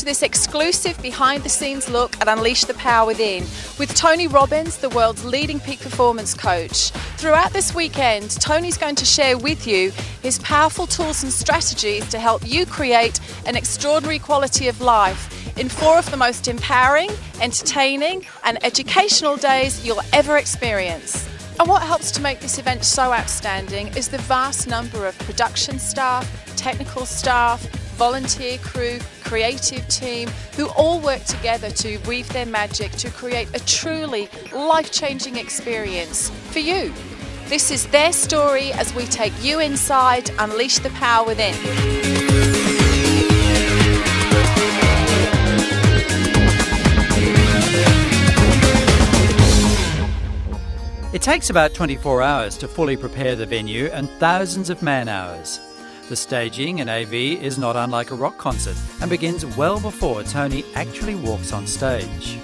to this exclusive behind-the-scenes look at Unleash the Power Within with Tony Robbins, the world's leading peak performance coach. Throughout this weekend, Tony's going to share with you his powerful tools and strategies to help you create an extraordinary quality of life in 4 of the most empowering, entertaining and educational days you'll ever experience. And what helps to make this event so outstanding is the vast number of production staff, technical staff, volunteer crew, creative team who all work together to weave their magic to create a truly life-changing experience for you. This is their story as we take you inside Unleash the Power Within. It takes about 24 hours to fully prepare the venue and thousands of man-hours. The staging and AV is not unlike a rock concert and begins well before Tony actually walks on stage.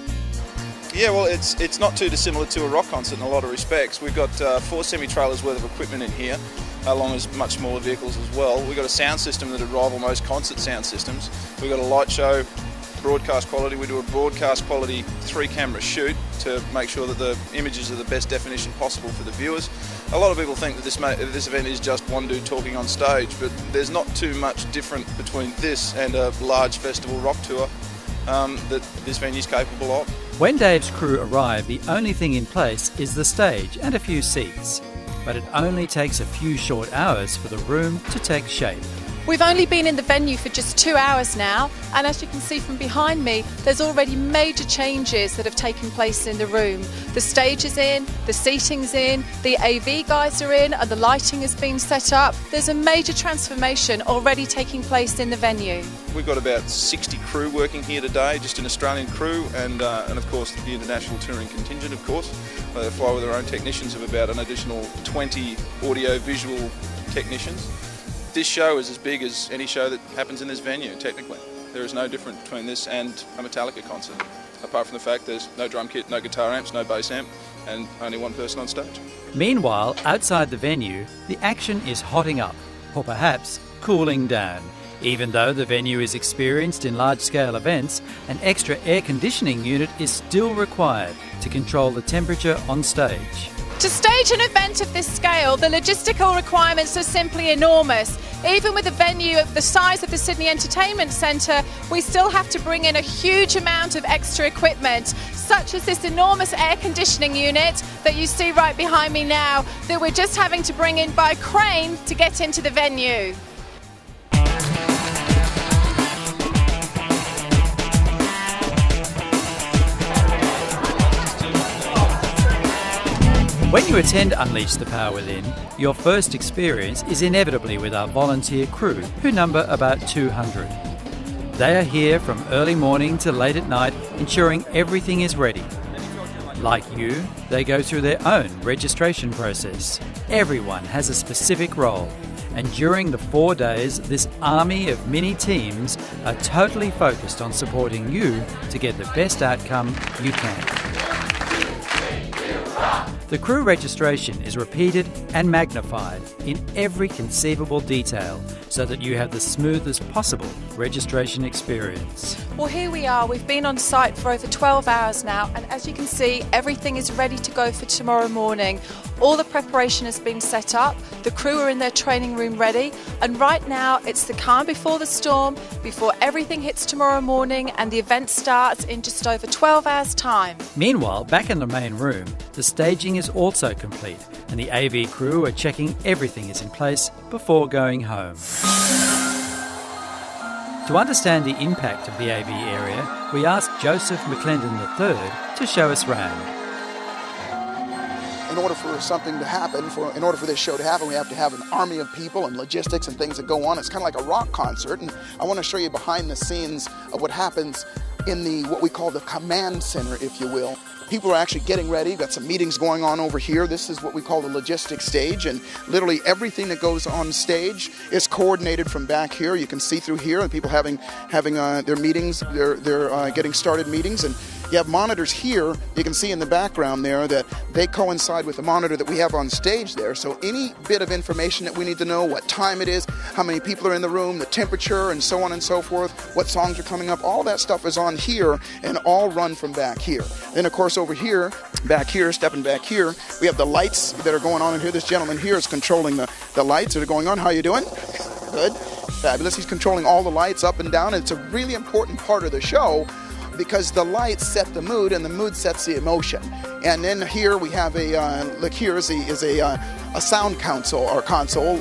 Yeah, well, it's not too dissimilar to a rock concert in a lot of respects. We've got 4 semi-trailers worth of equipment in here, along with much smaller vehicles as well. We've got a sound system that would rival most concert sound systems. We've got a light show, broadcast quality. We do a broadcast quality 3-camera shoot to make sure that the images are the best definition possible for the viewers. A lot of people think that this event is just one dude talking on stage, but there's not too much different between this and a large festival rock tour that this venue is capable of. When Dave's crew arrive, the only thing in place is the stage and a few seats. But it only takes a few short hours for the room to take shape. We've only been in the venue for just 2 hours now, and as you can see from behind me, there's already major changes that have taken place in the room. The stage is in, the seating's in, the AV guys are in, and the lighting has been set up. There's a major transformation already taking place in the venue. We've got about 60 crew working here today, just an Australian crew, and of course the international touring contingent, of course. They fly with their own technicians of about an additional 20 audio-visual technicians. This show is as big as any show that happens in this venue, technically. There is no difference between this and a Metallica concert, apart from the fact there's no drum kit, no guitar amps, no bass amp, and only one person on stage. Meanwhile, outside the venue, the action is hotting up, or perhaps cooling down. Even though the venue is experienced in large-scale events, an extra air conditioning unit is still required to control the temperature on stage. To stage an event of this scale, the logistical requirements are simply enormous. Even with a venue of the size of the Sydney Entertainment Centre, we still have to bring in a huge amount of extra equipment, such as this enormous air conditioning unit that you see right behind me now, that we're just having to bring in by crane to get into the venue. When you attend Unleash the Power Within, your first experience is inevitably with our volunteer crew, who number about 200. They are here from early morning to late at night, ensuring everything is ready. Like you, they go through their own registration process. Everyone has a specific role, and during the 4 days, this army of mini teams are totally focused on supporting you to get the best outcome you can. The crew registration is repeated and magnified in every conceivable detail so that you have the smoothest possible registration experience. Well, here we are. We've been on site for over 12 hours now, and as you can see, everything is ready to go for tomorrow morning. All the preparation has been set up, the crew are in their training room ready, and right now it's the calm before the storm, before everything hits tomorrow morning, and the event starts in just over 12 hours' time. Meanwhile, back in the main room, the staging is also complete, and the AV crew are checking everything is in place before going home. To understand the impact of the AV area, we asked Joseph McClendon III to show us round. In order for something to happen, in order for this show to happen, we have to have an army of people and logistics and things that go on. It's kind of like a rock concert, and I want to show you behind the scenes of what happens in what we call the command center, if you will. People are actually getting ready. Got some meetings going on over here. This is what we call the logistics stage, and literally everything that goes on stage is coordinated from back here. You can see through here, and people having their meetings, their getting started meetings, and you have monitors here. You can see in the background there that they coincide with the monitor that we have on stage there. So any bit of information that we need to know, what time it is, how many people are in the room, the temperature, and so on and so forth, what songs are coming up, all that stuff is on here and all run from back here. Then, of course, over here, back here, stepping back here, we have the lights that are going on in here. This gentleman here is controlling the lights that are going on. How you doing? Good. Fabulous. He's controlling all the lights up and down, and it's a really important part of the show because the lights set the mood and the mood sets the emotion. And then here we have look here is a sound console,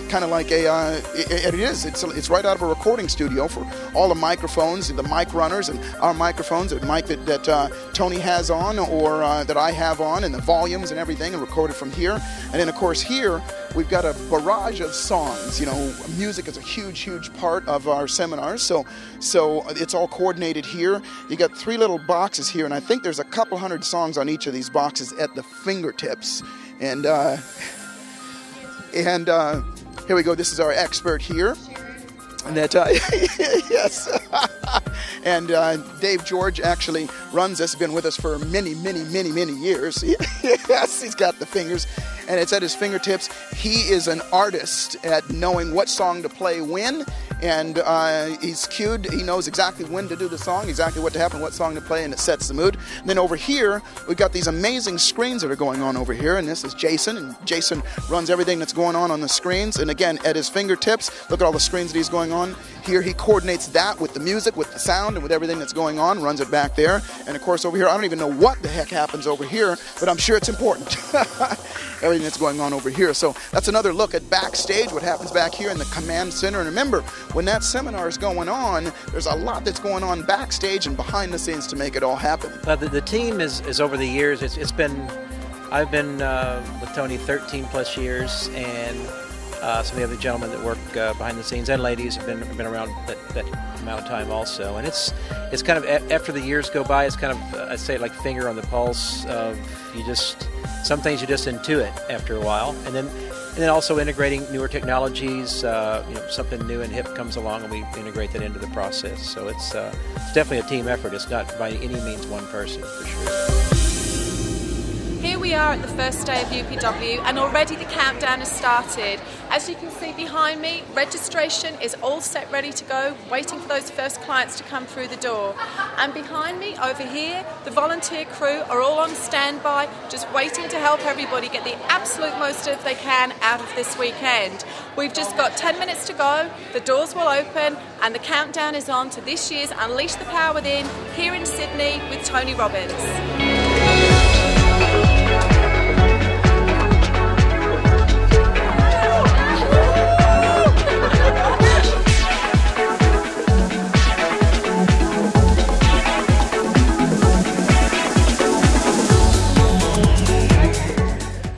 kind of like it's right out of a recording studio for all the microphones, the mic runners, and our microphones, the mic that Tony has on or that I have on, and the volumes and everything, and recorded from here. And then, of course, here we've got a barrage of songs. Music is a huge part of our seminars, so it's all coordinated here. You got 3 little boxes here, and I think there's a couple hundred songs on each of these boxes at the fingertips. And here we go. This is our expert here. And that yes. And Dave George actually runs this. Been with us for many years. Yes, he's got the fingers, and it's at his fingertips. He is an artist at knowing what song to play when, and he's cued. He knows exactly when to do the song, exactly what to happen, what song to play, and it sets the mood. And then over here, we've got these amazing screens that are going on over here, and this is Jason, and Jason runs everything that's going on the screens. And again, at his fingertips, look at all the screens that he's going on. Here he coordinates that with the music, with the sound, and with everything that's going on, runs it back there. And of course over here, I don't even know what the heck happens over here, but I'm sure it's important. Everything that's going on over here. So that's another look at Backstage, what happens back here in the command center. And remember, when that seminar is going on, there's a lot that's going on backstage and behind the scenes to make it all happen. The team is over the years, I've been with Tony 13 plus years, and some of the other gentlemen that work behind the scenes and ladies have been around that amount of time also. And it's kind of, after the years go by, it's kind of, I'd say, like finger on the pulse of some things you just intuit after a while. And then also integrating newer technologies, something new and hip comes along and we integrate that into the process. So it's definitely a team effort. It's not by any means one person, for sure. Here we are at the first day of UPW, and already the countdown has started. As you can see behind me, registration is all set ready to go, waiting for those first clients to come through the door. And behind me, over here, the volunteer crew are all on standby, just waiting to help everybody get the absolute most of they can out of this weekend. We've just got 10 minutes to go, the doors will open, and the countdown is on to this year's Unleash the Power Within here in Sydney with Tony Robbins.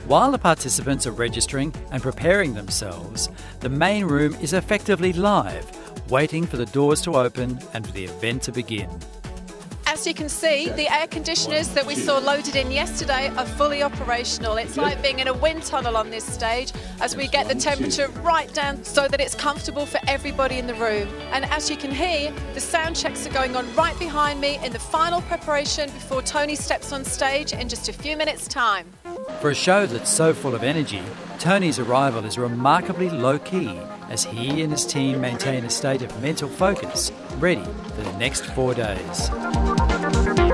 While the participants are registering and preparing themselves, the main room is effectively live, waiting for the doors to open and for the event to begin. As you can see, the air conditioners that we saw loaded in yesterday are fully operational. It's like being in a wind tunnel on this stage as we get the temperature right down so that it's comfortable for everybody in the room. And as you can hear, the sound checks are going on right behind me in the final preparation before Tony steps on stage in just a few minutes' time. For a show that's so full of energy, Tony's arrival is remarkably low-key as he and his team maintain a state of mental focus, ready for the next 4 days.